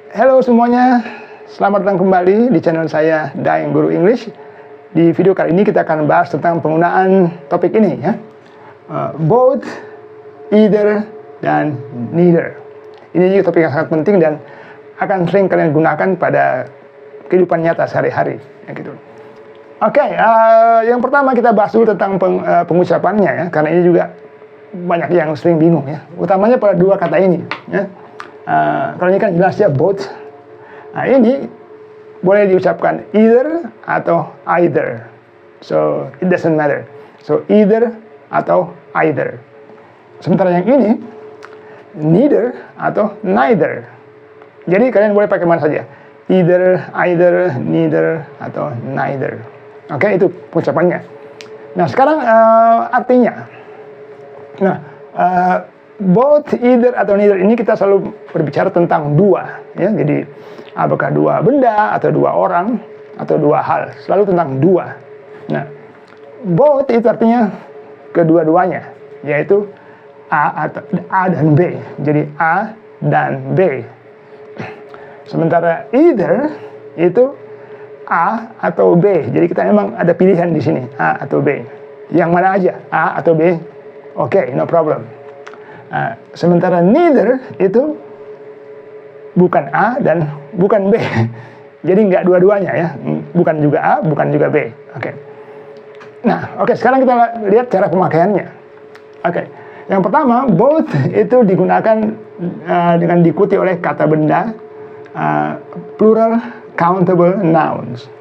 Halo semuanya, selamat datang kembali di channel saya Daeng Guru English. Di video kali ini kita akan bahas tentang penggunaan topik ini ya. Both, either, dan neither. Ini juga topik yang sangat penting dan akan sering kalian gunakan pada kehidupan nyata sehari-hari ya gitu. Yang pertama kita bahas dulu tentang pengucapannya ya, karena ini juga banyak yang sering bingung ya, utamanya pada dua kata ini ya. Kalau ini kan jelas ya both. Nah ini boleh diucapkan either atau either. So it doesn't matter. So either atau either. Sementara yang ini neither atau neither. Jadi kalian boleh pakai mana saja. Either, neither atau neither. Oke, itu pengucapannya. Nah sekarang artinya. Nah both, either, atau neither ini kita selalu berbicara tentang dua ya. Jadi apakah dua benda atau dua orang atau dua hal, selalu tentang dua. Nah both itu artinya kedua-duanya, yaitu A dan B. Jadi A dan B. Sementara either itu A atau B. Jadi kita memang ada pilihan di sini, A atau B. Yang mana aja, A atau B. Oke, no problem. Sementara neither itu bukan A dan bukan B. Jadi nggak dua-duanya ya. Bukan juga A, bukan juga B. Oke. Nah, sekarang kita lihat cara pemakaiannya. Yang pertama, both itu digunakan dengan diikuti oleh kata benda plural countable nouns,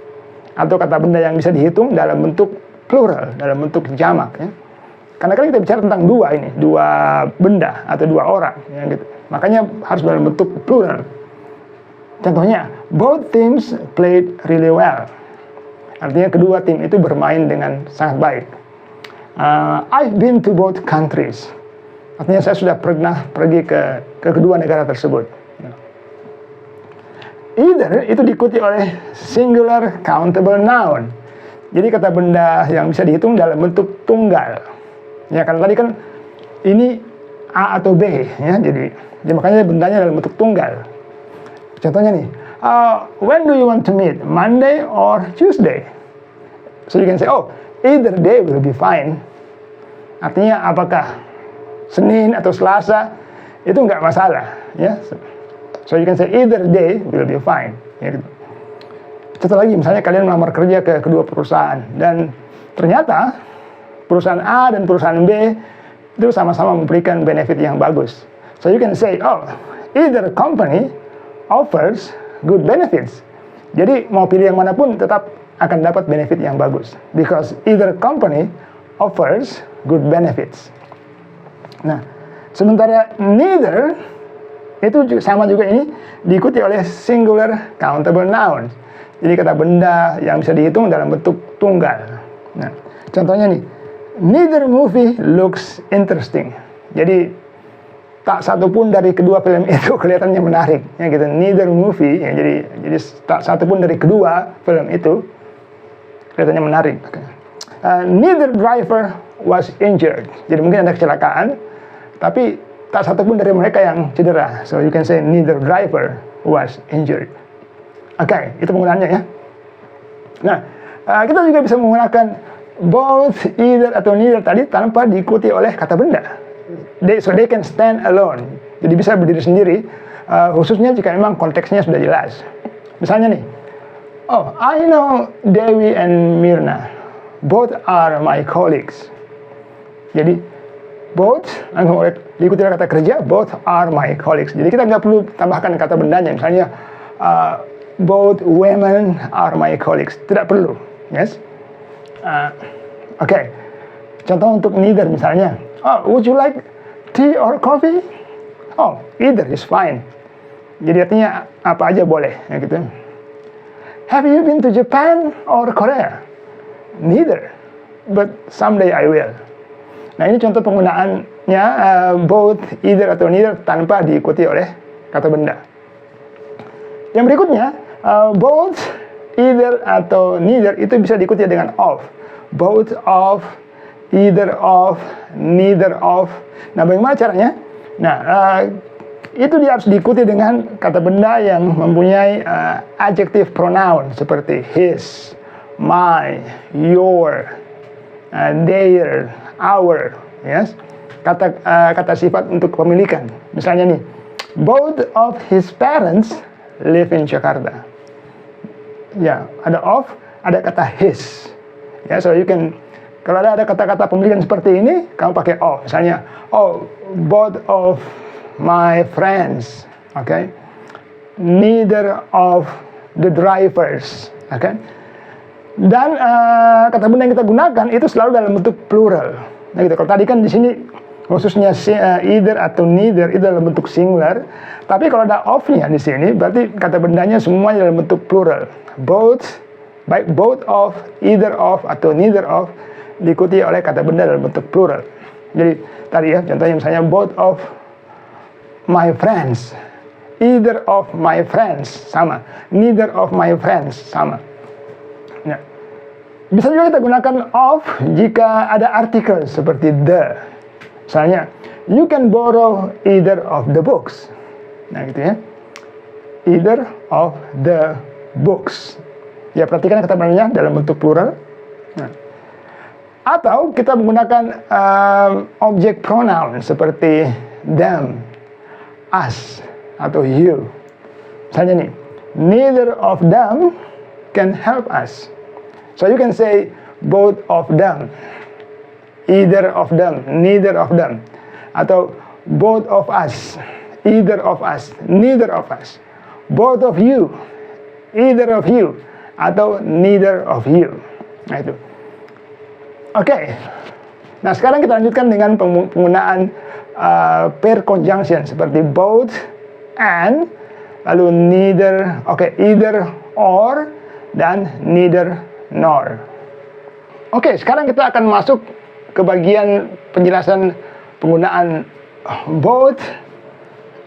atau kata benda yang bisa dihitung dalam bentuk plural, dalam bentuk jamak ya. Karena kan kita bicara tentang dua benda atau dua orang ya gitu. Makanya harus dalam bentuk plural. Contohnya, both teams played really well. Artinya kedua tim itu bermain dengan sangat baik. I've been to both countries. Artinya saya sudah pernah pergi ke kedua negara tersebut. Either itu diikuti oleh singular countable noun. Jadi kata benda yang bisa dihitung dalam bentuk tunggal. Ya karena tadi kan ini A atau B ya, jadi makanya bendanya dalam bentuk tunggal. Contohnya nih, when do you want to meet? Monday or Tuesday? So you can say, either day will be fine. Artinya apakah Senin atau Selasa itu nggak masalah ya. So you can say either day will be fine. Ya, gitu. Contoh lagi, misalnya kalian melamar kerja ke kedua perusahaan dan ternyata perusahaan A dan perusahaan B itu sama-sama memberikan benefit yang bagus. So you can say, either company offers good benefits. Jadi mau pilih yang manapun tetap akan dapat benefit yang bagus. Because either company offers good benefits. Nah, sementara neither itu sama juga ini diikuti oleh singular countable nouns. Jadi kata benda yang bisa dihitung dalam bentuk tunggal. Nah, contohnya nih, neither movie looks interesting. Jadi tak satu pun dari kedua film itu kelihatannya menarik, ya gitu. Neither movie, ya, jadi tak satu pun dari kedua film itu kelihatannya menarik. Neither driver was injured. Jadi mungkin ada kecelakaan, tapi tak satu pun dari mereka yang cedera. So you can say neither driver was injured. Itu penggunaannya ya. Nah, kita juga bisa menggunakan both, either, atau neither tadi tanpa diikuti oleh kata benda. So they can stand alone. Jadi bisa berdiri sendiri, khususnya jika memang konteksnya sudah jelas. Misalnya nih, I know Dewi and Mirna. Both are my colleagues. Jadi both diikuti oleh kata kerja, both are my colleagues. Jadi kita nggak perlu tambahkan kata bendanya. Misalnya both women are my colleagues. Tidak perlu. Yes. Contoh untuk neither misalnya, would you like tea or coffee? Either is fine. Jadi artinya apa aja boleh, ya gitu. Have you been to Japan or Korea? Neither, but someday I will. Nah ini contoh penggunaannya both, either, atau neither tanpa diikuti oleh kata benda. Yang berikutnya, both, either, atau neither itu bisa diikuti dengan of. Both of, either of, neither of. Nah, bagaimana caranya? Nah, itu dia harus diikuti dengan kata benda yang mempunyai adjective pronoun seperti his, my, your, their, our, yes. Kata sifat untuk kepemilikan. Misalnya nih, both of his parents live in Jakarta. Ya, ada of, ada kata his. Ya, so you can, kalau ada kata-kata pemilikan seperti ini, kamu pakai of. Misalnya, oh, both of my friends, okay? Neither of the drivers, okay? Dan kata benda yang kita gunakan itu selalu dalam bentuk plural. Nah, gitu. Kalau tadi kan di sini khususnya either atau neither itu dalam bentuk singular, tapi kalau ada of-nya di sini berarti kata bendanya semuanya dalam bentuk plural. Both, baik both of, either of atau neither of diikuti oleh kata benda dalam bentuk plural. Jadi tadi ya contohnya misalnya both of my friends, either of my friends sama, neither of my friends sama. Nah, bisa juga kita gunakan of jika ada artikel seperti the. Misalnya, you can borrow either of the books. Nah gitu ya, either of the books. Ya perhatikan kata bendanya dalam bentuk plural. Nah. Atau kita menggunakan objek pronoun seperti them, us, atau you. Misalnya nih, neither of them can help us. So you can say both of them, either of them, neither of them, atau both of us, either of us, neither of us, both of you, either of you, atau neither of you. Nah itu. Oke. Nah sekarang kita lanjutkan dengan penggunaan pair conjunction seperti both, and, lalu neither, either, or, dan neither, nor. Oke, sekarang kita akan masuk ke bagian penjelasan penggunaan both,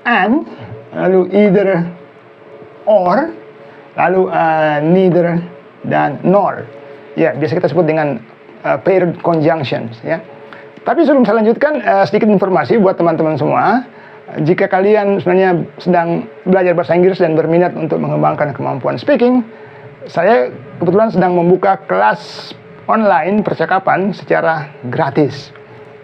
and, lalu either, or, lalu neither, dan nor. Ya, biasa kita sebut dengan paired conjunctions. Ya. Tapi sebelum saya lanjutkan, sedikit informasi buat teman-teman semua. Jika kalian sebenarnya sedang belajar bahasa Inggris dan berminat untuk mengembangkan kemampuan speaking, saya kebetulan sedang membuka kelas online percakapan secara gratis.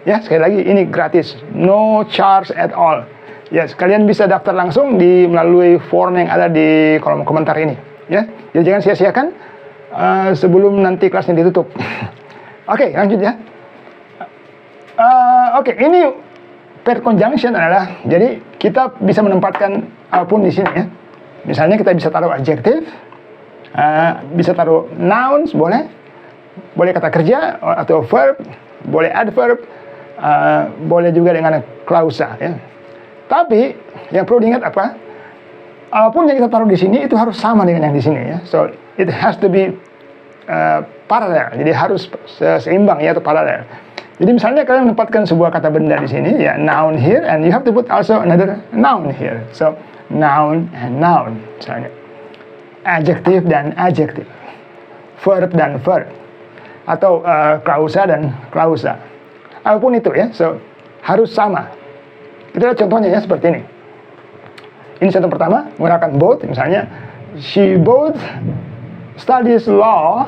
Ya, sekali lagi ini gratis, no charge at all. Ya, kalian bisa daftar langsung melalui form yang ada di kolom komentar ini. Ya, jadi jangan sia-siakan sebelum nanti kelasnya ditutup. Oke, lanjut ya. Ini pair conjunction adalah, jadi kita bisa menempatkan apapun di sini ya. Misalnya kita bisa taruh adjective, bisa taruh nouns, boleh kata kerja atau verb, boleh adverb, boleh juga dengan klausa ya. Tapi yang perlu diingat apa? Apapun yang kita taruh di sini itu harus sama dengan yang di sini ya. So it has to be paralel, jadi harus seimbang ya atau paralel. Jadi misalnya kalian menempatkan sebuah kata benda di sini ya, noun here, and you have to put also another noun here. So noun and noun, misalnya adjective dan adjective, verb dan verb, atau klausa dan klausa. Apapun itu ya, so harus sama. Kita lihat contohnya ya seperti ini. Ini contoh pertama menggunakan both, misalnya she both studies law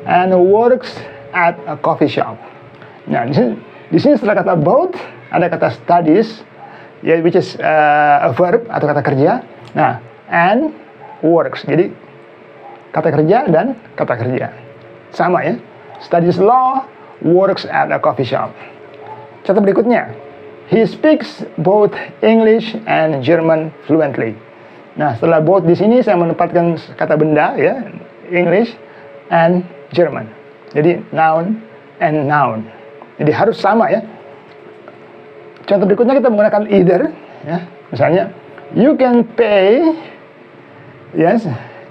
and works at a coffee shop. Nah, di sini setelah kata both ada kata studies, ya, which is a verb atau kata kerja. Nah, and works, jadi kata kerja dan kata kerja sama ya. Studies law, works at a coffee shop. Contoh berikutnya, he speaks both English and German fluently. Nah, setelah both di sini saya menempatkan kata benda ya, English and German. Jadi noun and noun. Jadi harus sama ya. Contoh berikutnya kita menggunakan either ya. Misalnya you can pay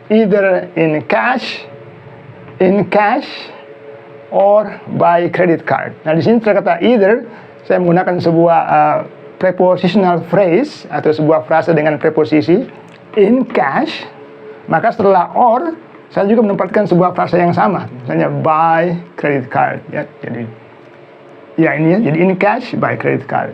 either in cash or by credit card. Nah, di sini setelah kata either saya menggunakan sebuah prepositional phrase atau sebuah frase dengan preposisi in cash, maka setelah or saya juga menempatkan sebuah frase yang sama, misalnya by credit card ya. Jadi ya ini ya, jadi in cash by credit card.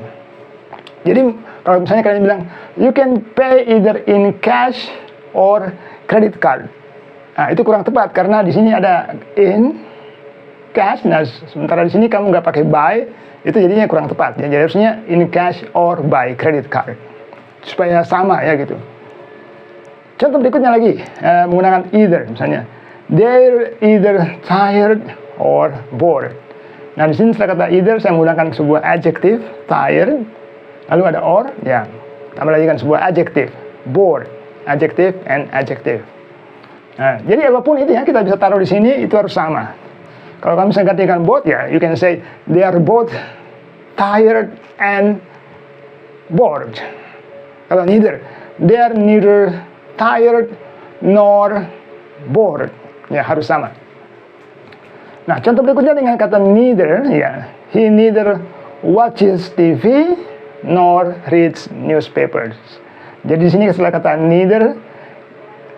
Jadi Kalau misalnya kalian bilang, you can pay either in cash or credit card. Nah, itu kurang tepat karena di sini ada in cash. Nah, sementara di sini kamu nggak pakai by, itu jadinya kurang tepat. Ya, jadi harusnya in cash or by credit card supaya sama ya gitu. Contoh berikutnya lagi menggunakan either, misalnya they're either tired or bored. Nah, di sini setelah kata either saya menggunakan sebuah adjective tired, lalu ada or, ya tambah lagi kan sebuah adjective bored, adjective and adjective. Nah, jadi apapun itu ya kita bisa taruh di sini itu harus sama. Kalau kamu bisa gantikan both, ya you can say they are both tired and bored. Kalau neither, they are neither tired nor bored. Ya harus sama. Nah, contoh berikutnya dengan kata neither, ya he neither watches TV nor reads newspapers. Jadi di sini setelah kata neither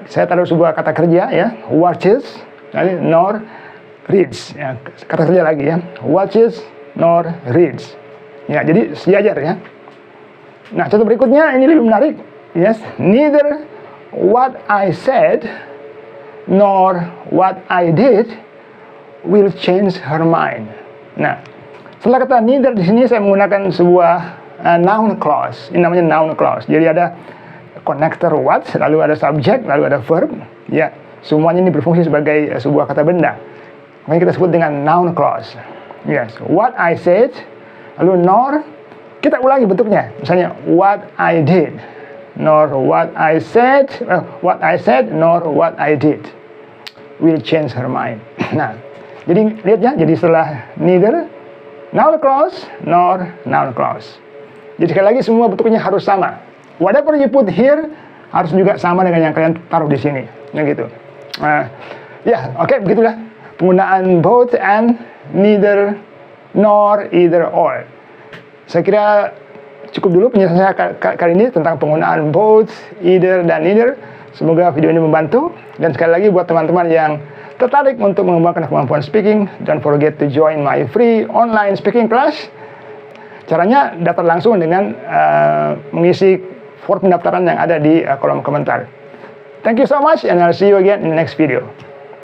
saya taruh sebuah kata kerja ya, watches, nor reads, ya, kata kerja lagi ya, watches nor reads. Ya, jadi sejajar ya. Nah, contoh berikutnya ini lebih menarik. Yes, neither what I said nor what I did will change her mind. Nah, setelah kata neither di sini saya menggunakan sebuah noun clause. Ini namanya noun clause. Jadi ada connector what, lalu ada subject, lalu ada verb. Ya, semuanya ini berfungsi sebagai sebuah kata benda. Makanya kita sebut dengan noun clause. Yes, what I said, lalu nor, kita ulangi bentuknya. Misalnya what I did, nor what I said, nor what I did will change her mind. Nah, jadi lihat ya, jadi setelah neither, noun clause, nor noun clause. Jadi sekali lagi semua bentuknya harus sama. Whatever you put here harus juga sama dengan yang kalian taruh di sini, ya gitu. Oke, begitulah penggunaan both and neither nor either or. Saya kira cukup dulu penjelasan saya kali ini tentang penggunaan both, either dan neither. Semoga video ini membantu. Dan sekali lagi buat teman-teman yang tertarik untuk mengembangkan kemampuan speaking, don't forget to join my free online speaking class. Caranya daftar langsung dengan mengisi form pendaftaran yang ada di kolom komentar. Thank you so much and I'll see you again in the next video.